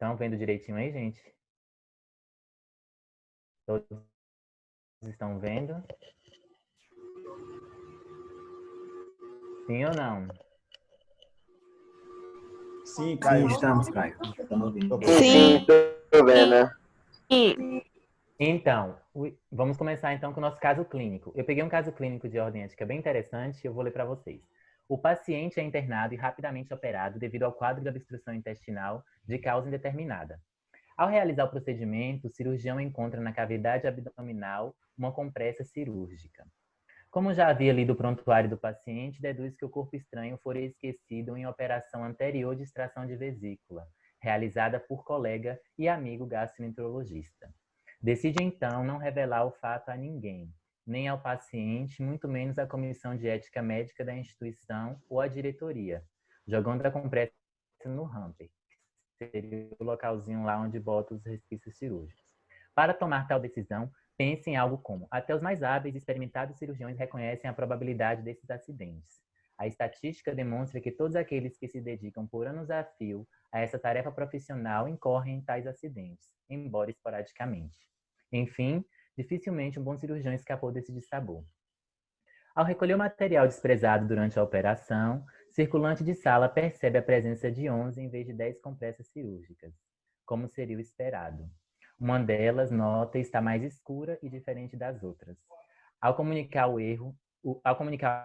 Estão vendo direitinho aí, gente? Todos estão vendo? Sim ou não? Sim, Sim, Caio. estamos, Caio. Estamos ouvindo. Sim, Tô vendo, né? Então, vamos começar então com o nosso caso clínico. Eu peguei um caso clínico de ordem ética bem interessante e eu vou ler para vocês. O paciente é internado e rapidamente operado devido ao quadro de obstrução intestinal de causa indeterminada. Ao realizar o procedimento, o cirurgião encontra na cavidade abdominal uma compressa cirúrgica. Como já havia lido o prontuário do paciente, deduz que o corpo estranho fora esquecido em operação anterior de extração de vesícula, realizada por colega e amigo gastroenterologista. Decide então não revelar o fato a ninguém, nem ao paciente, muito menos à comissão de ética médica da instituição ou à diretoria, jogando a compressa no hamper, que seria o localzinho lá onde bota os resquícios cirúrgicos. Para tomar tal decisão, pense em algo como: até os mais hábeis e experimentados cirurgiões reconhecem a probabilidade desses acidentes. A estatística demonstra que todos aqueles que se dedicam por anos a fio a essa tarefa profissional incorrem em tais acidentes, embora esporadicamente. Enfim, dificilmente um bom cirurgião escapou desse dissabor. Ao recolher o material desprezado durante a operação, circulante de sala percebe a presença de 11 em vez de 10 compressas cirúrgicas, como seria o esperado. Uma delas, nota, está mais escura e diferente das outras. Ao comunicar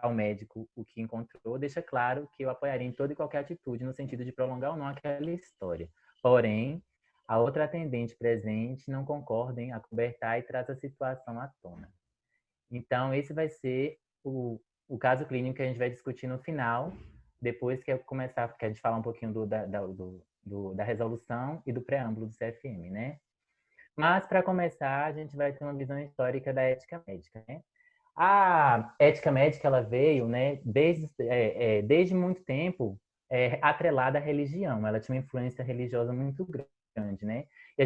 ao médico o que encontrou, deixa claro que eu apoiaria em toda e qualquer atitude no sentido de prolongar ou não aquela história. Porém, a outra atendente presente não concorda em acobertar e traz a situação à tona. Então, esse vai ser o caso clínico que a gente vai discutir no final, depois que eu começar, que a gente falar um pouquinho da resolução e do preâmbulo do CFM, né? Mas, para começar, a gente vai ter uma visão histórica da ética médica, né? A ética médica, ela veio, né, desde muito tempo, atrelada à religião. Ela tinha uma influência religiosa muito grande, né? E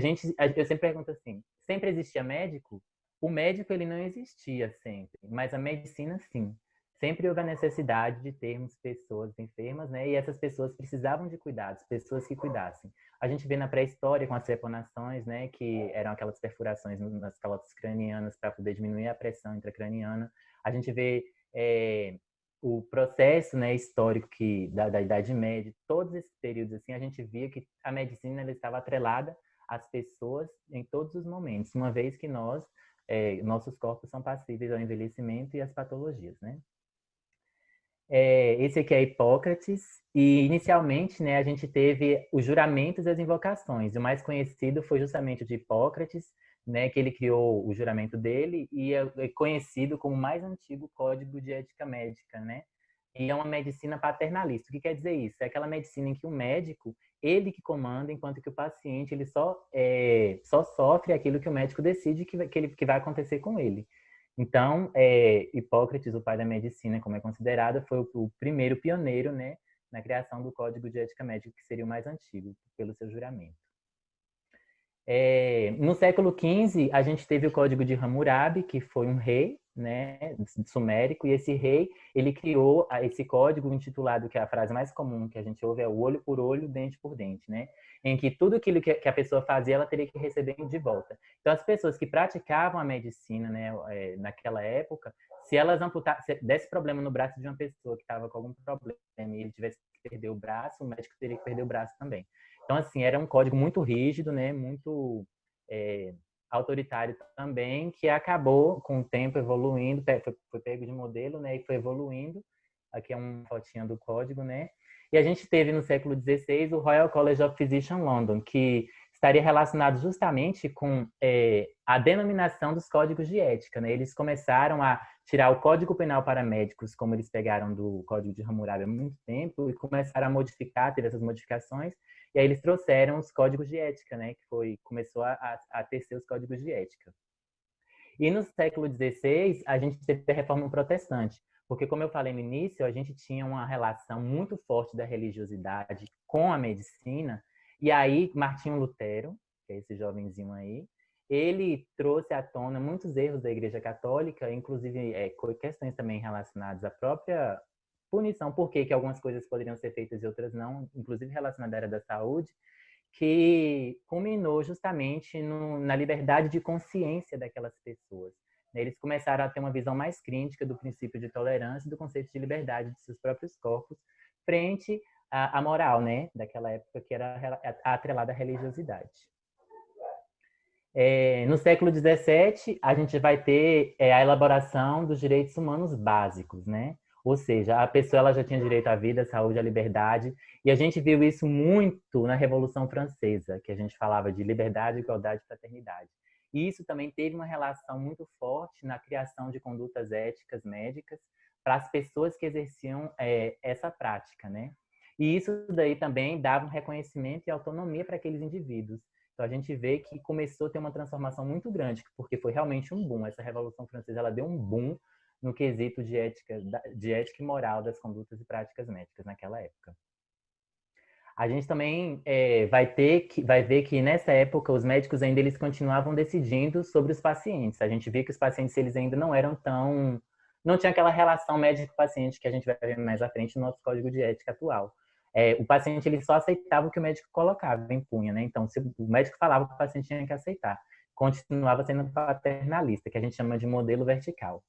eu sempre pergunto assim, sempre existia médico? O médico, ele não existia sempre, mas a medicina, sim. Sempre houve a necessidade de termos pessoas enfermas, né? E essas pessoas precisavam de cuidados, pessoas que cuidassem. A gente vê na pré-história com as treponações, né, que eram aquelas perfurações nas calotas cranianas para poder diminuir a pressão intracraniana. A gente vê o processo, né, histórico da Idade Média, todos esses períodos assim, a gente via que a medicina ela estava atrelada às pessoas em todos os momentos, uma vez que nossos corpos são passíveis ao envelhecimento e às patologias, né? Esse aqui é Hipócrates, e inicialmente, né, a gente teve os juramentos e as invocações. O mais conhecido foi justamente o de Hipócrates, né, que ele criou o juramento dele e é conhecido como o mais antigo código de ética médica, né? E é uma medicina paternalista. O que quer dizer isso? É aquela medicina em que o médico, ele que comanda, enquanto que o paciente ele só sofre aquilo que o médico decide que vai acontecer com ele. Então, Hipócrates, o pai da medicina, como é considerado, foi o primeiro pioneiro, né, na criação do Código de Ética Médica, que seria o mais antigo, pelo seu juramento. No século XV, a gente teve o Código de Hammurabi, que foi um rei, né, sumérico, e esse rei, ele criou esse código intitulado, que é a frase mais comum que a gente ouve, é o olho por olho, dente por dente, né? Em que tudo aquilo que a pessoa fazia, ela teria que receber de volta. Então, as pessoas que praticavam a medicina, né, naquela época, se elas se desse problema no braço de uma pessoa que estava com algum problema e ele tivesse que perder o braço, o médico teria que perder o braço também. Então, assim, era um código muito rígido, né, muito autoritário também, que acabou com o tempo evoluindo, foi pego de modelo, né, e foi evoluindo. Aqui é uma fotinha do código, né? E a gente teve no século XVI o Royal College of Physicians London, que estaria relacionado justamente com a denominação dos códigos de ética, né? Eles começaram a tirar o Código Penal para médicos, como eles pegaram do Código de Hammurabi há muito tempo, e começaram a modificar, teve essas modificações, e aí eles trouxeram os códigos de ética, né? Que começou a tecer os códigos de ética. E no século XVI, a gente teve a Reforma Protestante, porque, como eu falei no início, a gente tinha uma relação muito forte da religiosidade com a medicina, e aí Martinho Lutero, que é esse jovenzinho aí, ele trouxe à tona muitos erros da Igreja Católica, inclusive questões também relacionadas à própria punição, por que algumas coisas poderiam ser feitas e outras não, inclusive relacionadas à área da saúde. que culminou justamente na liberdade de consciência daquelas pessoas. Eles começaram a ter uma visão mais crítica do princípio de tolerância e do conceito de liberdade de seus próprios corpos frente à moral, né, daquela época que era atrelada à religiosidade. No século XVII, a gente vai ter a elaboração dos direitos humanos básicos, né? Ou seja, a pessoa ela já tinha direito à vida, à saúde, à liberdade, e a gente viu isso muito na Revolução Francesa, que a gente falava de liberdade, igualdade e fraternidade. E isso também teve uma relação muito forte na criação de condutas éticas médicas para as pessoas que exerciam essa prática, né? E isso daí também dava um reconhecimento e autonomia para aqueles indivíduos. Então a gente vê que começou a ter uma transformação muito grande, porque foi realmente um boom. Essa Revolução Francesa ela deu um boom no quesito de ética e moral das condutas e práticas médicas naquela época. A gente também vai ver que nessa época os médicos ainda eles continuavam decidindo sobre os pacientes. A gente vê que os pacientes eles ainda não eram não tinha aquela relação médico-paciente que a gente vai ver mais à frente no nosso código de ética atual. O paciente ele só aceitava o que o médico colocava, impunha, né? Então, se o médico falava, o paciente tinha que aceitar. Continuava sendo paternalista, que a gente chama de modelo vertical.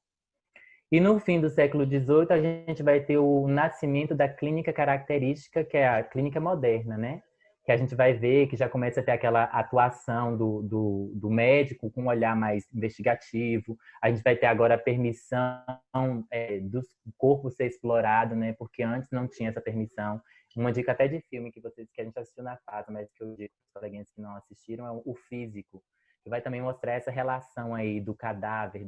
E no fim do século XVIII, a gente vai ter o nascimento da clínica característica, que é a clínica moderna, né? Que a gente vai ver que já começa a ter aquela atuação do médico com um olhar mais investigativo. A gente vai ter agora a permissão do corpo ser explorado, né? Porque antes não tinha essa permissão. Uma dica até de filme que a gente assistiu na FASA, mas que eu digo para os coleguinhas que não assistiram, é o Físico, que vai também mostrar essa relação aí do cadáver,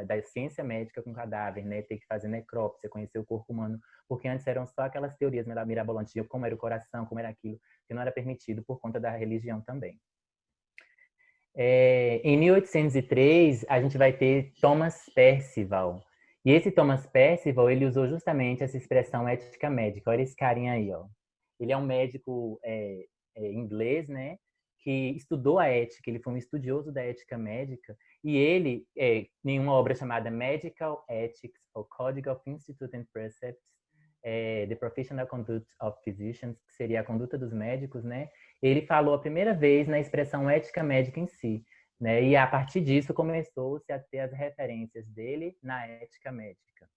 da ciência médica com o cadáver, né? Ter que fazer necrópsia, conhecer o corpo humano, porque antes eram só aquelas teorias mirabolantes de como era o coração, como era aquilo, que não era permitido por conta da religião também. Em 1803, a gente vai ter Thomas Percival. E esse Thomas Percival, ele usou justamente essa expressão ética médica. Olha esse carinha aí, ó. Ele é um médico inglês, né? Que estudou a ética, ele foi um estudioso da ética médica, e ele, em uma obra chamada Medical Ethics, ou Code of Institute and Precepts, The Professional Conduct of Physicians, que seria a conduta dos médicos, né? Ele falou a primeira vez na expressão ética médica em si, né? E a partir disso começou-se a ter as referências dele na ética médica.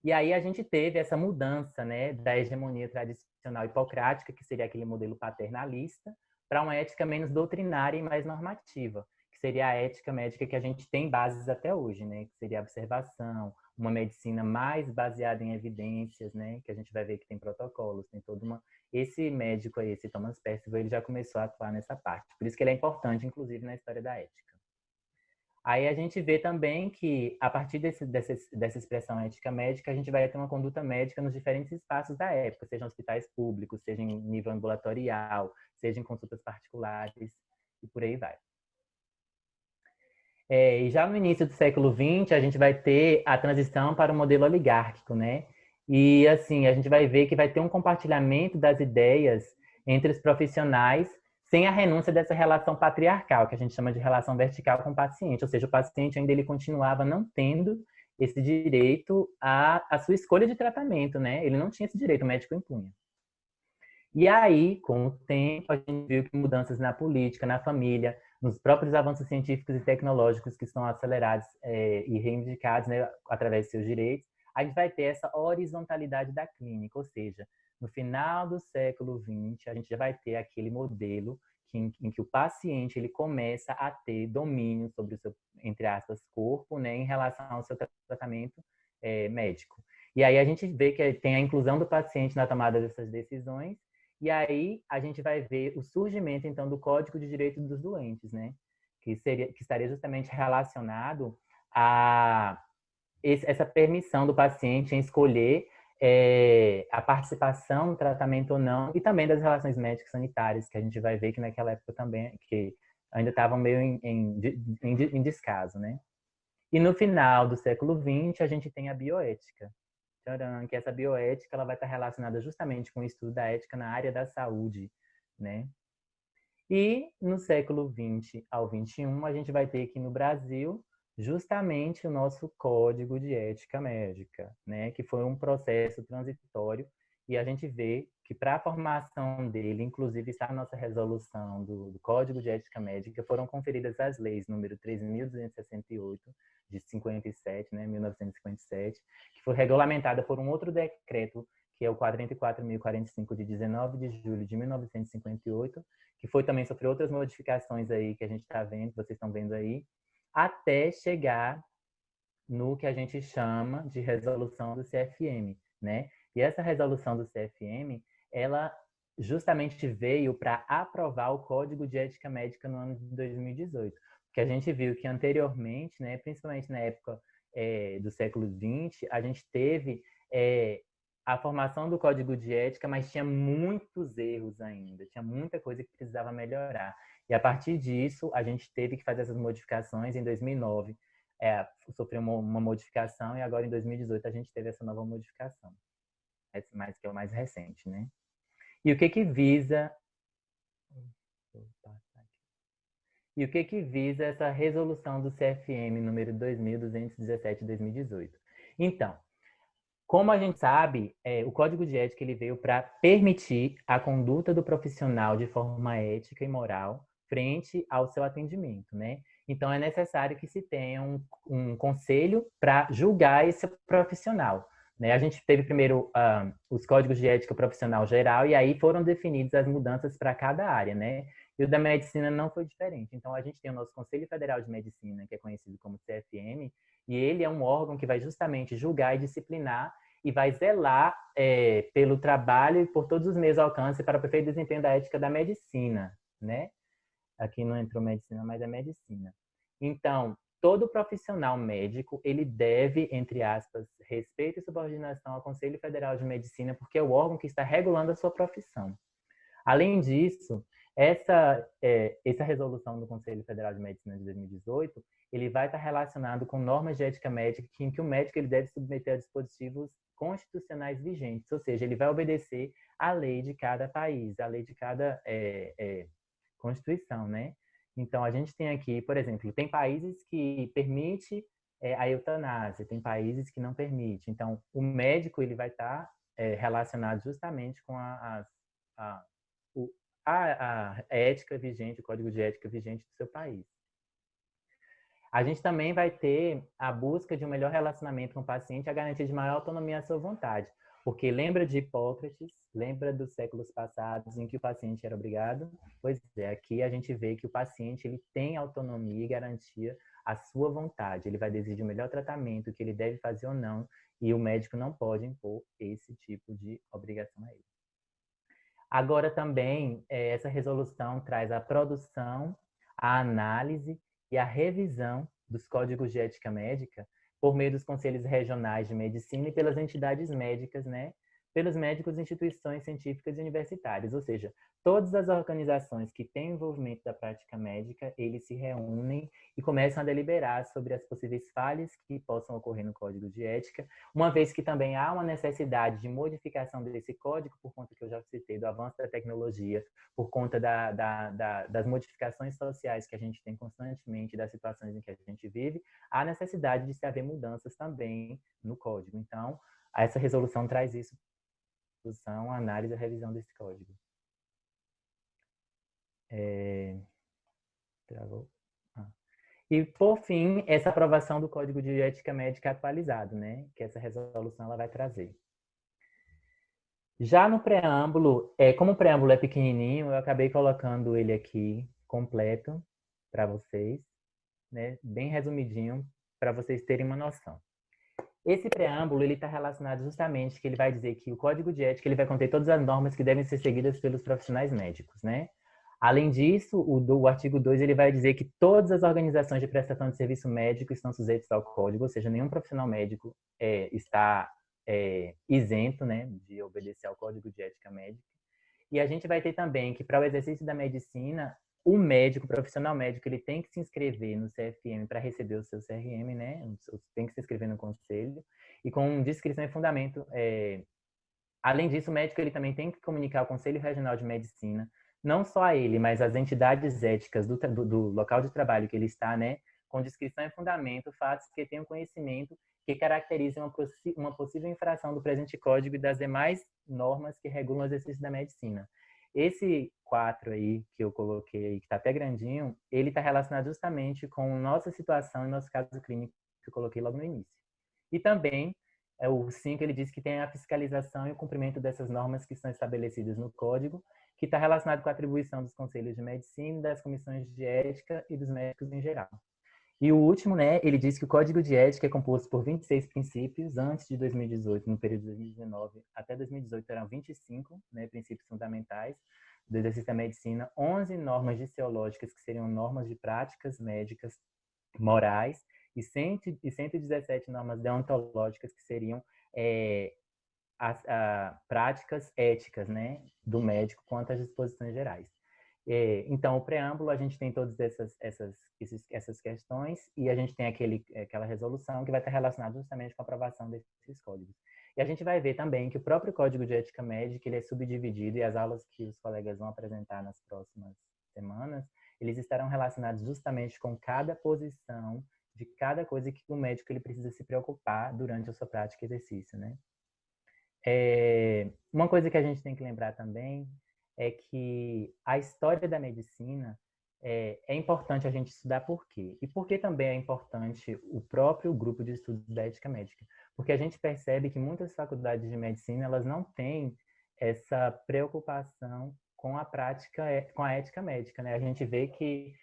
E aí a gente teve essa mudança, né, da hegemonia tradicional hipocrática, que seria aquele modelo paternalista, para uma ética menos doutrinária e mais normativa, que seria a ética médica que a gente tem bases até hoje, né, que seria a observação, uma medicina mais baseada em evidências, né, que a gente vai ver que tem protocolos, tem toda uma... Esse médico aí, esse Thomas Percival, ele já começou a atuar nessa parte. Por isso que ele é importante, inclusive, na história da ética. Aí a gente vê também que, a partir dessa expressão ética médica, a gente vai ter uma conduta médica nos diferentes espaços da época, seja em hospitais públicos, seja em nível ambulatorial, seja em consultas particulares, e por aí vai. E já no início do século XX, a gente vai ter a transição para o modelo oligárquico, né? E, assim, a gente vai ver que vai ter um compartilhamento das ideias entre os profissionais sem a renúncia dessa relação patriarcal, que a gente chama de relação vertical com o paciente. Ou seja, o paciente ainda ele continuava não tendo esse direito à sua escolha de tratamento, né? Ele não tinha esse direito, o médico impunha. E aí, com o tempo, a gente viu que mudanças na política, na família, nos próprios avanços científicos e tecnológicos que são acelerados e reivindicados, né, através de seus direitos, a gente vai ter essa horizontalidade da clínica, ou seja, no final do século XX, a gente já vai ter aquele modelo em que o paciente ele começa a ter domínio sobre o seu, entre aspas, corpo, né, em relação ao seu tratamento médico. E aí a gente vê que tem a inclusão do paciente na tomada dessas decisões, e aí a gente vai ver o surgimento, então, do Código de Direito dos Doentes, né? Que estaria justamente relacionado a essa permissão do paciente em escolher a participação no tratamento ou não, e também das relações médicas sanitárias, que a gente vai ver que naquela época também, que ainda estavam meio em descaso, né? E no final do século XX, a gente tem a bioética, que essa bioética ela vai estar relacionada justamente com o estudo da ética na área da saúde, né? E no século XX ao XXI, a gente vai ter aqui no Brasil justamente o nosso Código de Ética Médica, né? Que foi um processo transitório, e a gente vê que para a formação dele, inclusive está na nossa resolução do Código de Ética Médica, foram conferidas as leis número 3.268 de 57, né, 1957, que foi regulamentada por um outro decreto, que é o 44.045 de 19 de julho de 1958, que foi também sofreu outras modificações aí que a gente está vendo, que vocês estão vendo aí, até chegar no que a gente chama de resolução do CFM, né? E essa resolução do CFM, ela justamente veio para aprovar o Código de Ética Médica no ano de 2018, porque a gente viu que anteriormente, né, principalmente na época do século XX, a gente teve a formação do Código de Ética, mas tinha muitos erros ainda, tinha muita coisa que precisava melhorar. E a partir disso, a gente teve que fazer essas modificações em 2009. Sofreu uma modificação e agora em 2018 a gente teve essa nova modificação, mas que é o mais recente, né? E o que visa essa resolução do CFM número 2217 de 2018? Então, como a gente sabe, o Código de Ética ele veio para permitir a conduta do profissional de forma ética e moral frente ao seu atendimento, né? Então, é necessário que se tenha um conselho para julgar esse profissional, né? A gente teve primeiro os códigos de ética profissional geral e aí foram definidas as mudanças para cada área, né? E o da medicina não foi diferente. Então, a gente tem o nosso Conselho Federal de Medicina, que é conhecido como CFM, e ele é um órgão que vai justamente julgar e disciplinar e vai zelar pelo trabalho e por todos os meios alcance para o perfeito desempenho da ética da medicina, né? Aqui não entrou medicina, mas é medicina. Então, todo profissional médico, ele deve, entre aspas, respeito e subordinação ao Conselho Federal de Medicina, porque é o órgão que está regulando a sua profissão. Além disso, essa resolução do Conselho Federal de Medicina de 2018, ele vai estar relacionado com normas de ética médica em que o médico ele deve submeter a dispositivos constitucionais vigentes, ou seja, ele vai obedecer à lei de cada país, à lei de cada Constituição, né? Então, a gente tem aqui, por exemplo, tem países que permite a eutanásia, tem países que não permite. Então, o médico ele vai estar relacionado justamente com a ética vigente, o código de ética vigente do seu país. A gente também vai ter a busca de um melhor relacionamento com o paciente e a garantia de maior autonomia à sua vontade. Porque lembra de Hipócrates, lembra dos séculos passados em que o paciente era obrigado? Pois é, aqui a gente vê que o paciente ele tem autonomia e garantia à sua vontade. Ele vai decidir o melhor tratamento, o que ele deve fazer ou não, e o médico não pode impor esse tipo de obrigação a ele. Agora também, essa resolução traz a produção, a análise e a revisão dos códigos de ética médica por meio dos conselhos regionais de medicina e pelas entidades médicas, né? Pelos médicos, instituições científicas e universitárias, ou seja, todas as organizações que têm envolvimento da prática médica, eles se reúnem e começam a deliberar sobre as possíveis falhas que possam ocorrer no código de ética, uma vez que também há uma necessidade de modificação desse código, por conta que eu já citei, do avanço da tecnologia, por conta das modificações sociais que a gente tem constantemente, das situações em que a gente vive, há necessidade de se haver mudanças também no código. Então, essa resolução traz isso, a análise e a revisão desse código. Travou? E, por fim, essa aprovação do Código de Ética Médica atualizado, né? Que essa resolução ela vai trazer. Já no preâmbulo, como o preâmbulo é pequenininho, eu acabei colocando ele aqui completo para vocês, né? Bem resumidinho, para vocês terem uma noção. Esse preâmbulo ele está relacionado justamente que ele vai dizer que o Código de Ética ele vai conter todas as normas que devem ser seguidas pelos profissionais médicos, né? Além disso, o artigo 2 ele vai dizer que todas as organizações de prestação de serviço médico estão sujeitas ao código, ou seja, nenhum profissional médico está isento, né, de obedecer ao Código de Ética Médica. E a gente vai ter também que, para o exercício da medicina, o médico, o profissional médico, ele tem que se inscrever no CFM para receber o seu CRM, né? Tem que se inscrever no conselho e com descrição e fundamento. Além disso, o médico ele também tem que comunicar ao Conselho Regional de Medicina, não só a ele, mas as entidades éticas do local de trabalho que ele está, né? com descrição e fundamento, fatos que tenham conhecimento que caracterizem uma possível infração do presente código e das demais normas que regulam o exercício da medicina. Esse 4 aí que eu coloquei, que está até grandinho, ele está relacionado justamente com nossa situação e nosso caso clínico que eu coloquei logo no início. E também, o 5, ele diz que tem a fiscalização e o cumprimento dessas normas que são estabelecidas no código, que está relacionado com a atribuição dos conselhos de medicina, das comissões de ética e dos médicos em geral. E o último, né, ele diz que o Código de Ética é composto por 26 princípios. Antes de 2018, no período de 2019 até 2018, eram 25, né, princípios fundamentais do exercício da medicina, 11 normas disseológicas, que seriam normas de práticas médicas morais, e 117 normas deontológicas, que seriam as práticas éticas, né, do médico quanto às disposições gerais. Então, o preâmbulo, a gente tem todas essas questões e a gente tem aquela resolução que vai estar relacionada justamente com a aprovação desses códigos. E a gente vai ver também que o próprio Código de Ética Médica ele é subdividido, e as aulas que os colegas vão apresentar nas próximas semanas, eles estarão relacionados justamente com cada posição de cada coisa que o médico ele precisa se preocupar durante a sua prática e exercício, né? Uma coisa que a gente tem que lembrar também é que a história da medicina é importante a gente estudar por quê? E por que também é importante o próprio grupo de estudos da ética médica? Porque a gente percebe que muitas faculdades de medicina elas não têm essa preocupação com a prática, com a ética médica, né? A gente vê que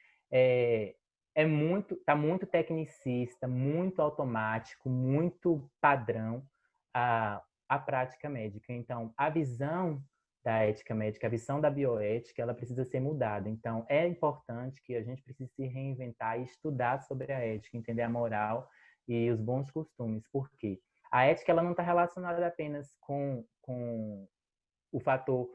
tá muito tecnicista, muito automático, muito padrão a prática médica. Então, a visão da ética médica, a visão da bioética, ela precisa ser mudada. Então, é importante que a gente precise se reinventar e estudar sobre a ética, entender a moral e os bons costumes. Por quê? A ética ela não está relacionada apenas com o fator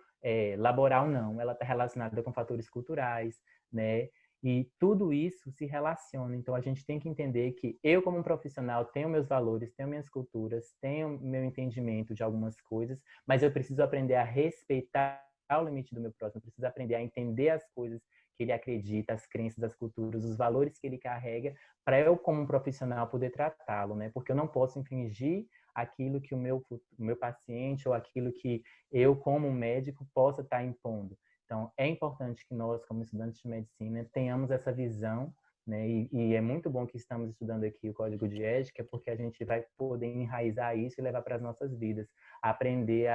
laboral, não. Ela está relacionada com fatores culturais, né? E tudo isso se relaciona. Então, a gente tem que entender que eu, como um profissional, tenho meus valores, tenho minhas culturas, tenho meu entendimento de algumas coisas, mas eu preciso aprender a respeitar o limite do meu próximo, eu preciso aprender a entender as coisas que ele acredita, as crenças, as culturas, os valores que ele carrega, para eu, como um profissional, poder tratá-lo, né? Porque eu não posso infringir aquilo que o meu paciente ou aquilo que eu, como médico, possa estar impondo. Então, é importante que nós, como estudantes de medicina, tenhamos essa visão, né? E é muito bom que estamos estudando aqui o Código de Ética, porque a gente vai poder enraizar isso e levar para as nossas vidas. Aprender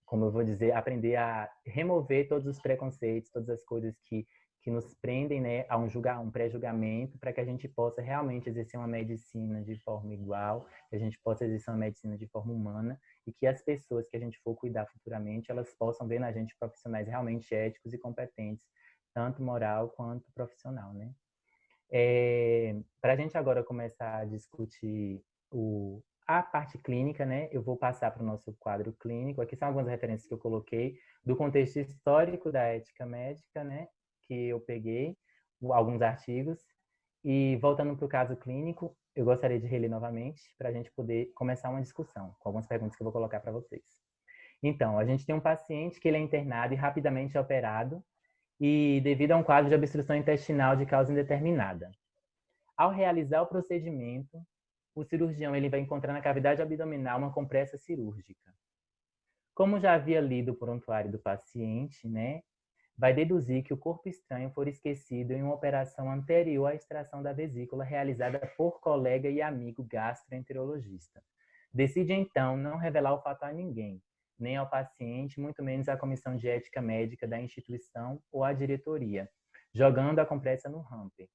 como eu vou dizer, aprender a remover todos os preconceitos, todas as coisas que nos prendem, né, a um pré-julgamento, para que a gente possa realmente exercer uma medicina de forma igual, que a gente possa exercer uma medicina de forma humana, e que as pessoas que a gente for cuidar futuramente, elas possam ver na gente profissionais realmente éticos e competentes, tanto moral quanto profissional, né? Para a gente agora começar a discutir a parte clínica, né? Eu vou passar para o nosso quadro clínico. Aqui são algumas referências que eu coloquei do contexto histórico da ética médica, né? Que eu peguei, alguns artigos. E voltando para o caso clínico, eu gostaria de reler novamente para a gente poder começar uma discussão com algumas perguntas que eu vou colocar para vocês. Então, a gente tem um paciente que ele é internado e rapidamente operado e devido a um quadro de obstrução intestinal de causa indeterminada. Ao realizar o procedimento, o cirurgião ele vai encontrar na cavidade abdominal uma compressa cirúrgica. Como já havia lido o prontuário do paciente, né, vai deduzir que o corpo estranho foi esquecido em uma operação anterior à extração da vesícula realizada por colega e amigo gastroenterologista. Decide então não revelar o fato a ninguém, nem ao paciente, muito menos à comissão de ética médica da instituição ou à diretoria, jogando a compressa no hamper.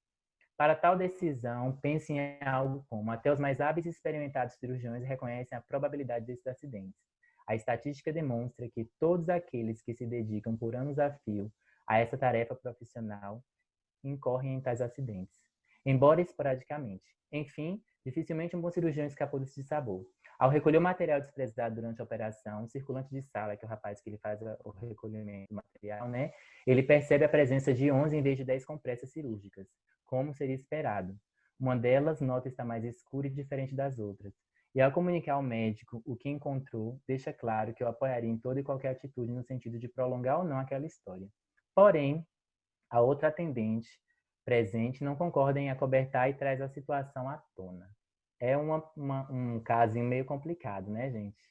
Para tal decisão, pense em algo como: até os mais hábeis e experimentados cirurgiões reconhecem a probabilidade desses acidentes. A estatística demonstra que todos aqueles que se dedicam por anos a fio a essa tarefa profissional incorrem em tais acidentes, embora esporadicamente. Enfim, dificilmente um bom cirurgião escapou desse sabor. Ao recolher o material desprezado durante a operação, o circulante de sala, que é o rapaz que ele faz o recolhimento do material, né, ele percebe a presença de 11 em vez de 10 compressas cirúrgicas, como seria esperado. Uma delas nota estar mais escura e diferente das outras. E ao comunicar ao médico o que encontrou, deixa claro que eu apoiaria em toda e qualquer atitude no sentido de prolongar ou não aquela história. Porém, a outra atendente presente não concordam em acobertar e traz a situação à tona. É um casinho meio complicado, né, gente?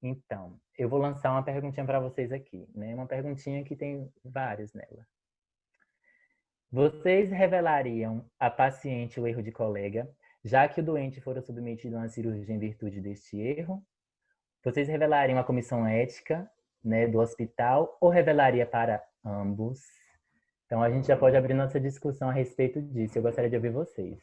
Então, eu vou lançar uma perguntinha para vocês aqui, né? Uma perguntinha que tem vários nela. Vocês revelariam a paciente o erro de colega, já que o doente fora submetido a uma cirurgia em virtude deste erro? Vocês revelariam a comissão ética, né, do hospital ou revelaria para ambos? Então, a gente já pode abrir nossa discussão a respeito disso. Eu gostaria de ouvir vocês.